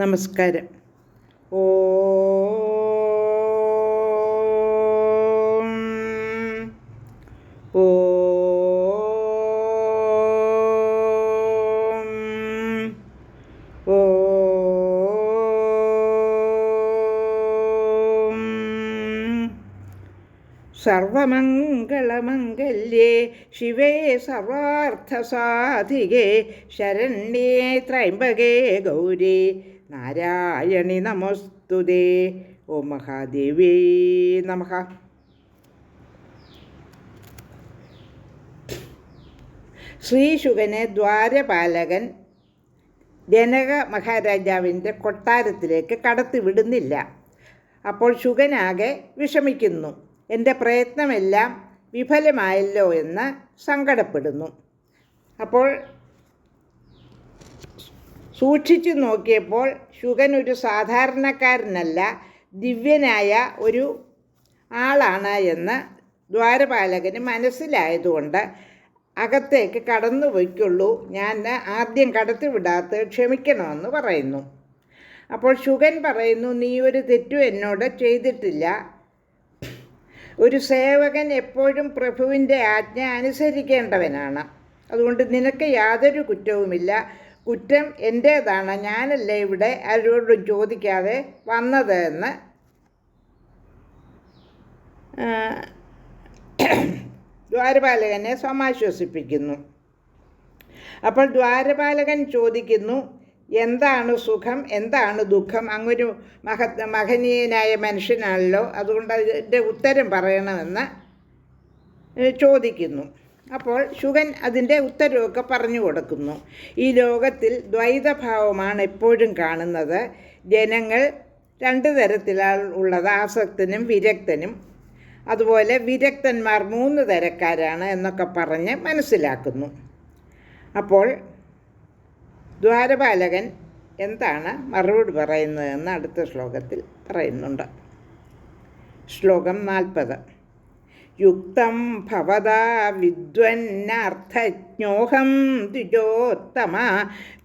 നമസ്കാരം. ഓം ഓം ഓം സർവമംഗളമംഗല്യേ ശിവേ സർവാർത്ഥസാധികേ ശരണ്യേ ത്രയംബകേ ഗൗരി നാരായണി നമോസ്തുതേ. ഓം മഹാദേവ്യേ നമഃ. ശ്രീശുകനെ ദ്വാരപാലകൻ ജനക മഹാരാജാവിൻ്റെ കൊട്ടാരത്തിലേക്ക് കടത്തിവിടുന്നില്ല. അപ്പോൾ ശുകനാകെ വിഷമിക്കുന്നു. എൻ്റെ പ്രയത്നമെല്ലാം വിഫലമായല്ലോ എന്ന് സങ്കടപ്പെടുന്നു. അപ്പോൾ സൂക്ഷിച്ചു നോക്കിയപ്പോൾ ശുകൻ ഒരു സാധാരണക്കാരനല്ല, ദിവ്യനായ ഒരു ആളാണ് എന്ന് ദ്വാരപാലകന് മനസ്സിലായതുകൊണ്ട് അകത്തേക്ക് കടന്നു പോയിക്കൊള്ളൂ, ഞാൻ ആദ്യം കടത്തിവിടാത്ത ക്ഷമിക്കണമെന്ന് പറയുന്നു. അപ്പോൾ ശുകൻ പറയുന്നു, നീ ഒരു തെറ്റും എന്നോട് ചെയ്തിട്ടില്ല. ഒരു സേവകൻ എപ്പോഴും പ്രഭുവിൻ്റെ ആജ്ഞ അനുസരിക്കേണ്ടവനാണ്. അതുകൊണ്ട് നിനക്ക് യാതൊരു കുറ്റവുമില്ല. കുറ്റം എൻ്റേതാണ്, ഞാനല്ല ഇവിടെ ആരോടും ചോദിക്കാതെ വന്നത് എന്ന് ദ്വാരപാലകനെ സമാശ്വസിപ്പിക്കുന്നു. അപ്പോൾ ദ്വാരപാലകൻ ചോദിക്കുന്നു, എന്താണ് സുഖം, എന്താണ് ദുഃഖം? അങ്ങൊരു മഹനീയനായ മനുഷ്യനാണല്ലോ, അതുകൊണ്ട് അതിൻ്റെ ഉത്തരം പറയണമെന്ന് ചോദിക്കുന്നു. അപ്പോൾ ശുകൻ അതിൻ്റെ ഉത്തരവൊക്കെ പറഞ്ഞു കൊടുക്കുന്നു. ഈ ലോകത്തിൽ ദ്വൈതഭാവമാണ് എപ്പോഴും കാണുന്നത്. ജനങ്ങൾ രണ്ട് തരത്തിലാണ് ഉള്ളത്, ആസക്തനും വിരക്തനും. അതുപോലെ വിരക്തന്മാർ 3 തരക്കാരാണ് എന്നൊക്കെ പറഞ്ഞ് മനസ്സിലാക്കുന്നു. അപ്പോൾ ദ്വാരപാലകൻ എന്താണ് മറുപടി പറയുന്നതെന്ന് അടുത്ത ശ്ലോകത്തിൽ പറയുന്നുണ്ട്. ശ്ലോകം 40. യുക്തം ഭവതാ വിദ്വന്നർത്ഥജ്ഞോഹം ദ്വിജോത്തമ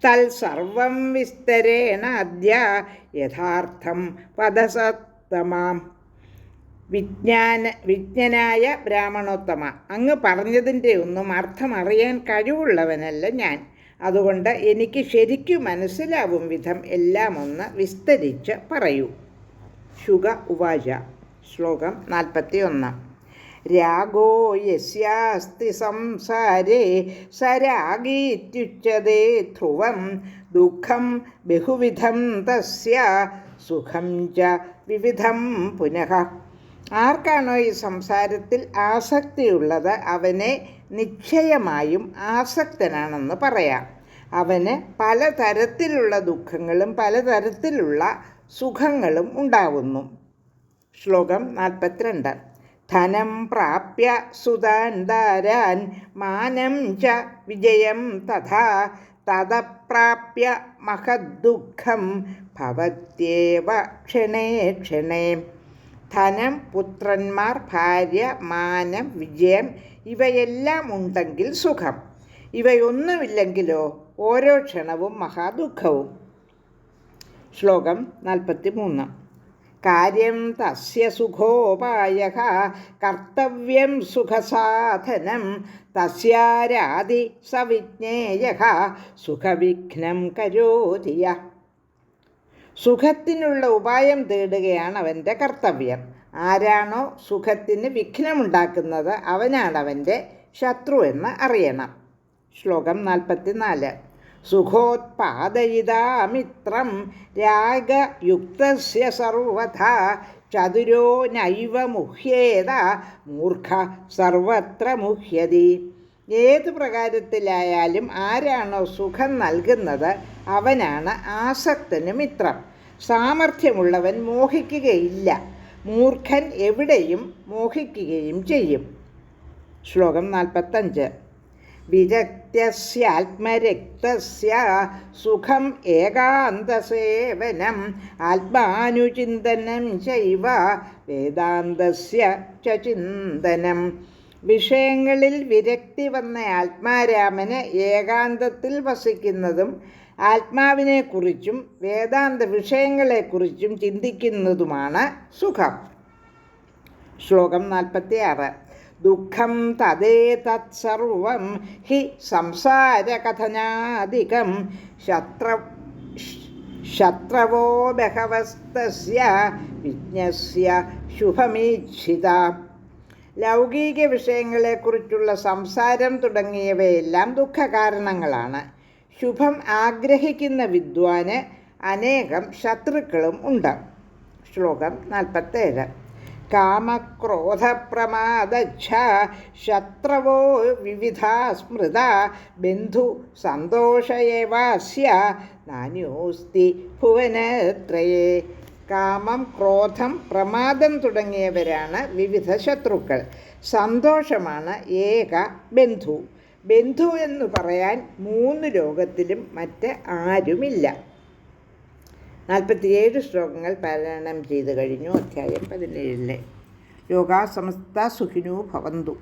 തൽസർവം വിസ്തരേണ അദ്യ യഥാർത്ഥം പദസത്തമാം. വിജ്ഞനായ ബ്രാഹ്മണോത്തമ, അങ്ങ് പറഞ്ഞതിൻ്റെ ഒന്നും അർത്ഥം അറിയാൻ കഴിവുള്ളവനല്ല ഞാൻ. അതുകൊണ്ട് എനിക്ക് ശരിക്കും മനസ്സിലാവും വിധം എല്ലാം ഒന്ന് വിസ്തരിച്ച് പറയൂ. ശുക ഉവാച. ശ്ലോകം 41. രാഗോ യസ്യാസ്തി സംസാരേ സരാഗീത്യുച്യതേ ധ്രുവം ദുഃഖം ബഹുവിധം തസ്യ സുഖം ച വിവിധം പുനഃ. ആർക്കാണോ ഈ സംസാരത്തിൽ ആസക്തിയുള്ളത് അവനെ നിശ്ചയമായും ആസക്തനാണെന്ന് പറയാം. അവന് പലതരത്തിലുള്ള ദുഃഖങ്ങളും പലതരത്തിലുള്ള സുഖങ്ങളും ഉണ്ടാവുന്നു. ശ്ലോകം 42. ധനം പ്രാപ്യ സുതാൻ ദാരാൻ മാനം ച വിജയം തഥാ തദപ്രാപ്യ മഹദ്ദുഃഖം ഭവത്യേവ ക്ഷണേ ക്ഷണേ. ധനം, പുത്രന്മാർ, ഭാര്യ, മാനം, വിജയം ഇവയെല്ലാം ഉണ്ടെങ്കിൽ സുഖം. ഇവയൊന്നുമില്ലെങ്കിലോ ഓരോ ക്ഷണവും മഹാദുഃഖവും. ശ്ലോകം 43. കാര്യം തസ്യ സുഖോപായഃ കർത്തവ്യം സുഖസാധനം തസ്യാരാതി സവിജ്ഞേയഃ സുഖവിഘ്നം കരോതി യഃ. സുഖത്തിനുള്ള ഉപായം തേടുകയാണ് അവൻ്റെ കർത്തവ്യം. ആരാണോ സുഖത്തിന് വിഘ്നമുണ്ടാക്കുന്നത് അവനാണ് അവൻ്റെ ശത്രു എന്ന് അറിയണം. ശ്ലോകം 44. സുഖോത്പാദയിതാ മിത്രം രാഗയുക്തസ്യ സർവഥാ ചതുരോ നൈവ മുഹ്യേത മൂർഖ സർവത്ര മുഹ്യതി. ഏത് പ്രകാരത്തിലായാലും ആരാണോ സുഖം നൽകുന്നത് അവനാണ് ആസക്തന് മിത്രം. സാമർഥ്യമുള്ളവൻ മോഹിക്കുകയില്ല, മൂർഖൻ എവിടെയും മോഹിക്കുകയും ചെയ്യും. ശ്ലോകം 45. വിരക്തസ്യാത്മരക്തസ്യ സുഖം ഏകാന്തസേവനം ആത്മാനുചിന്തനം ചൈവ വേദാന്തസ്യ ച ചിന്തനം. വിഷയങ്ങളിൽ വിരക്തി വന്ന ആത്മാരാമന് ഏകാന്തത്തിൽ വസിക്കുന്നതും ആത്മാവിനെക്കുറിച്ചും വേദാന്ത വിഷയങ്ങളെക്കുറിച്ചും ചിന്തിക്കുന്നതുമാണ് സുഖം. ശ്ലോകം 46. ദുഃഖം തദ്ദേതത്സർവം ഹി സംസാരകഥനാദികം ശത്രവോ ബഹവസ്തസ്യ വിജ്ഞസ്യ ശുഭമീക്ഷിത. ലൗകിക വിഷയങ്ങളെക്കുറിച്ചുള്ള സംസാരം തുടങ്ങിയവയെല്ലാം ദുഃഖകാരണങ്ങളാണ്. ശുഭം ആഗ്രഹിക്കുന്ന വിദ്വാന് അനേകം ശത്രുക്കളും ഉണ്ട്. ശ്ലോകം 47. കാമക്രോധപ്രമാദച്ഛ ശത്രവോ വിവിധാ സ്മൃത ബന്ധു സന്തോഷയേവാസ്യ നാന്യോസ്തി ഭുവനത്രയേ. കാമം, ക്രോധം, പ്രമാദം തുടങ്ങിയവരാണ് വിവിധ ശത്രുക്കൾ. സന്തോഷമാണ് ഏക ബന്ധു. ബന്ധു എന്ന് പറയാൻ 3 ലോകത്തിലും മറ്റ് ആരുമില്ല. 47 ശ്ലോകങ്ങൾ പാരായണം ചെയ്തു കഴിഞ്ഞു. അധ്യായം 17. ലോകാ സമസ്ത സുഖിനോ ഭവന്തു.